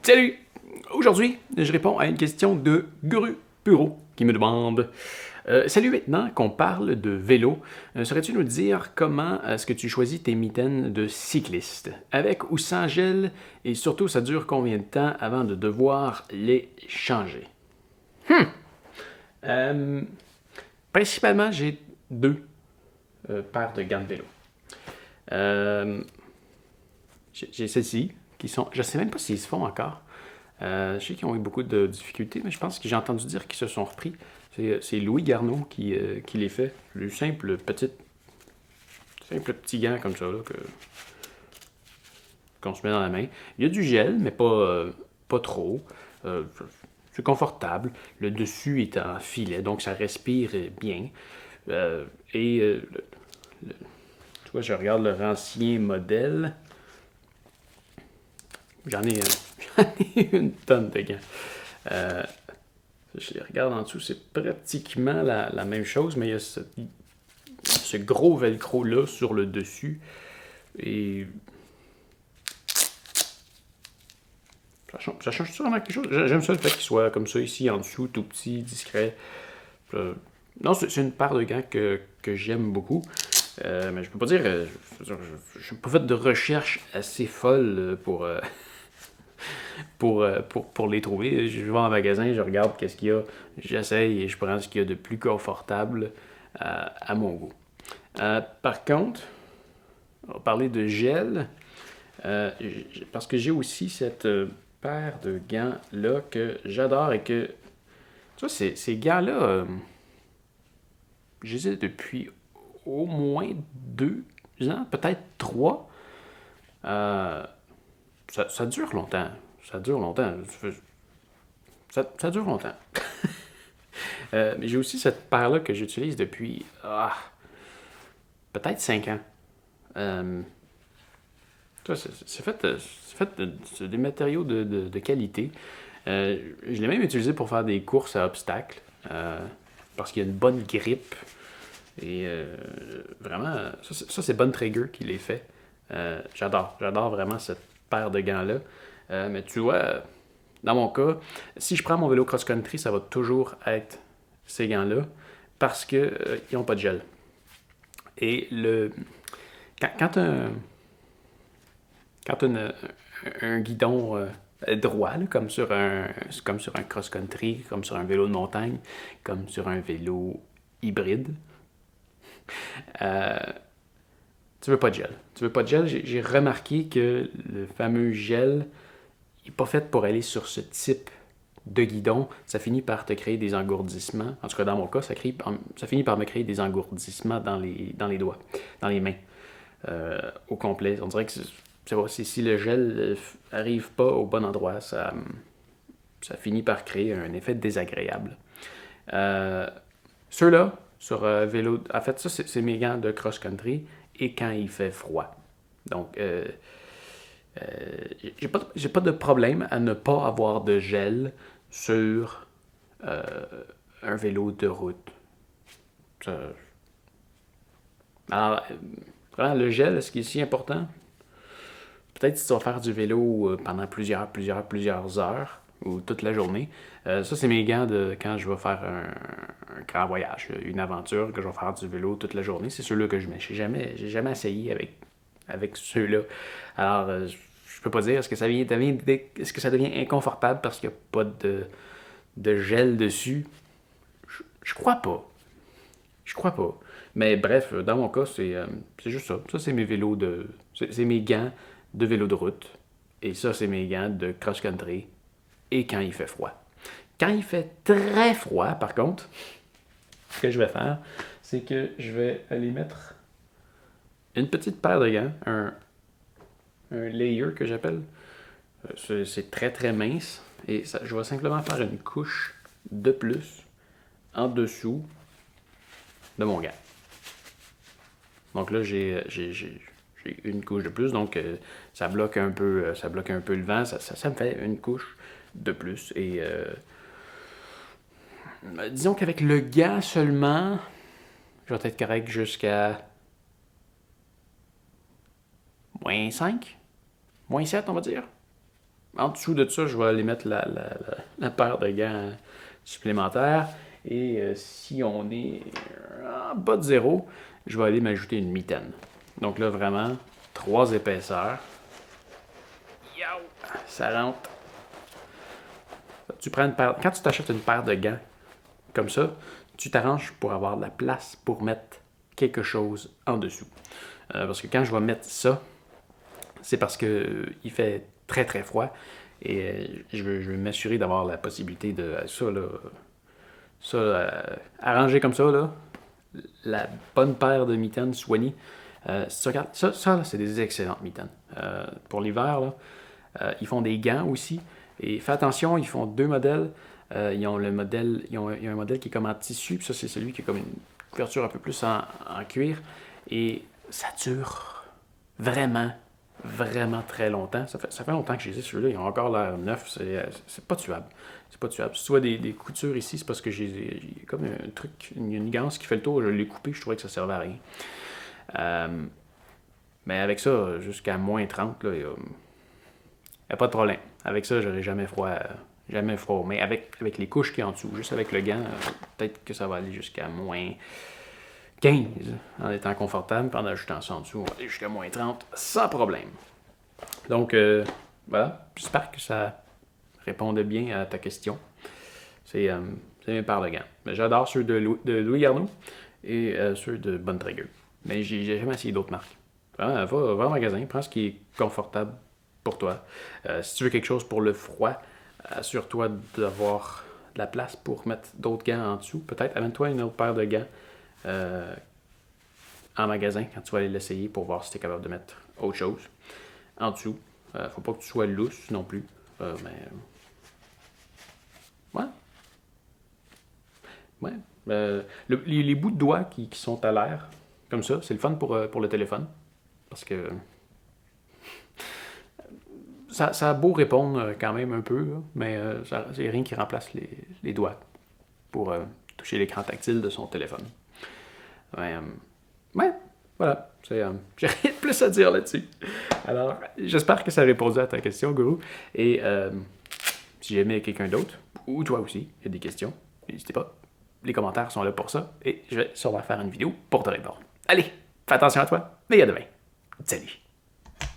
Salut! Aujourd'hui, je réponds à une question de Guru Puro qui me demande Salut, maintenant qu'on parle de vélo, saurais-tu nous dire comment est-ce que tu choisis tes mitaines de cycliste? Avec ou sans gel? Et surtout, ça dure combien de temps avant de devoir les changer? Euh, Principalement, j'ai deux paires de gants de vélo. Euh, j'ai celles-ci qui sont. Je sais même pas s'ils se font encore. Je sais qu'ils ont eu beaucoup de difficultés, mais je pense que j'ai entendu dire qu'ils se sont repris. C'est Louis Garneau qui les fait. Le simple petit gant comme ça là, qu'on se met dans la main. Il y a du gel, mais pas trop. Euh, c'est confortable. Le dessus est en filet, donc ça respire bien. Euh, et tu vois, je regarde leur ancien modèle. J'en ai, j'en ai une tonne de gants. Euh, je les regarde en dessous, c'est pratiquement la même chose, mais il y a ce gros velcro-là sur le dessus. Et ça change vraiment quelque chose. J'aime ça le fait qu'il soit comme ça ici en dessous, tout petit, discret. Non, c'est une paire de gants que j'aime beaucoup. Mais je peux pas dire, je n'ai pas fait de recherche assez folle pour les trouver. Je vais en magasin, je regarde qu'est-ce qu'il y a, j'essaye et je prends ce qu'il y a de plus confortable à mon goût. Par contre, on va parler de gel, parce que j'ai aussi cette paire de gants-là que j'adore et que, tu vois, ces gants-là, je les ai depuis au moins 2 ans, peut-être 3. Euh, ça dure longtemps. Ça dure longtemps. Ça dure longtemps. Mais j'ai aussi cette paire-là que j'utilise depuis peut-être 5 ans. Euh, c'est fait des matériaux de qualité. Je l'ai même utilisé pour faire des courses à obstacles. Parce qu'il y a une bonne grippe. Et vraiment, ça c'est Bonne Traeger qui les fait. J'adore vraiment cette paire de gants-là. Mais tu vois, dans mon cas, si je prends mon vélo cross-country, ça va toujours être ces gants-là parce qu'ils n'ont pas de gel. Et quand quand un guidon droit, là, comme sur un cross-country, comme sur un vélo de montagne, comme sur un vélo hybride, euh, tu veux pas de gel. Tu veux pas de gel. J'ai remarqué que le fameux gel n'est pas fait pour aller sur ce type de guidon. Ça finit par te créer des engourdissements. En tout cas, dans mon cas, ça finit par me créer des engourdissements dans les doigts, dans les mains, au complet. On dirait que si le gel arrive pas au bon endroit, ça finit par créer un effet désagréable. Euh, Ceux-là, sur vélo, en fait, ça, c'est mes gants de cross-country et quand il fait froid. Donc, euh, j'ai pas de problème à ne pas avoir de gel sur euh, un vélo de route. Ça- Alors, vraiment, le gel, est-ce qu'il est si important? Peut-être si tu vas faire du vélo pendant plusieurs heures ou toute la journée. Ça, c'est mes gants de quand je vais faire un grand voyage, une aventure, que je vais faire du vélo toute la journée. C'est ceux-là que je mets. J'ai jamais essayé avec ceux-là. Alors, je peux pas dire, est-ce que ça devient inconfortable parce qu'il n'y a pas de gel dessus? Je crois pas. Je crois pas. Mais bref, dans mon cas, c'est juste ça. Ça, c'est mes vélos de. C'est mes gants de vélo de route. Et ça, c'est mes gants de cross-country. Et quand il fait froid. Quand il fait très froid, par contre, ce que je vais faire, c'est que je vais aller mettre une petite paire de gants, un layer que j'appelle. C'est très très mince. Et ça, je vais simplement faire une couche de plus en dessous de mon gant. Donc là, j'ai une couche de plus, donc ça bloque un peu, le vent, ça me fait une couche de plus. Et disons qu'avec le gant seulement, je vais être correct jusqu'à -5, -7, on va dire. En dessous de ça, je vais aller mettre la paire de gants supplémentaires. Et si on est en bas de 0, je vais aller m'ajouter une mitaine. Donc là, vraiment, 3 épaisseurs. Yow! Ça rentre. Tu prends une paire... Quand tu t'achètes une paire de gants comme ça, tu t'arranges pour avoir de la place pour mettre quelque chose en dessous. Parce que quand je vais mettre ça, c'est parce que il fait très très froid et je veux m'assurer d'avoir la possibilité de arranger comme ça, là, la bonne paire de mitaines soignées. Si tu regardes, ça là, c'est des excellentes mitaines. Pour l'hiver, là, ils font des gants aussi. Et fais attention, ils font 2 modèles. Ils ont un modèle qui est comme en tissu, puis ça, c'est celui qui est comme une couverture un peu plus en cuir. Et ça dure vraiment, vraiment très longtemps. Ça fait longtemps que j'ai les ceux-là. Ils ont encore l'air neufs. C'est pas tuable. C'est pas tuable. Si tu vois des coutures ici, c'est parce que j'ai comme un truc, une ganse qui fait le tour. Je l'ai coupé, je trouvais que ça servait à rien. Mais avec ça, jusqu'à moins 30, il n'y a pas de problème. Avec ça, j'aurai jamais froid. Jamais froid. Mais avec les couches qui sont en dessous, juste avec le gant, peut-être que ça va aller jusqu'à moins 15 en étant confortable. Puis en ajoutant ça en dessous, on va aller jusqu'à moins 30 sans problème. Donc, voilà. J'espère que ça répondait bien à ta question. C'est mes paires de gants. Mais j'adore ceux de Louis Garneau et ceux de Bontrager. Mais j'ai jamais essayé d'autres marques. Vraiment, va au magasin, prends ce qui est confortable pour toi. Si tu veux quelque chose pour le froid, assure-toi d'avoir de la place pour mettre d'autres gants en dessous. Peut-être amène-toi une autre paire de gants en magasin quand tu vas aller l'essayer pour voir si tu es capable de mettre autre chose en dessous. Faut pas que tu sois lousse non plus. Mais ouais. Ouais. Les bouts de doigts qui sont à l'air, comme ça, c'est le fun pour le téléphone. Parce que ça a beau répondre quand même un peu, là, mais c'est rien qui remplace les doigts pour toucher l'écran tactile de son téléphone. Ouais, voilà. J'ai rien de plus à dire là-dessus. Alors, j'espère que ça a répondu à ta question, Gourou. Et si jamais quelqu'un d'autre, ou toi aussi, il y a des questions, n'hésitez pas. Les commentaires sont là pour ça. Et je vais sûrement faire une vidéo pour te répondre. Allez, fais attention à toi. Et à demain. Salut.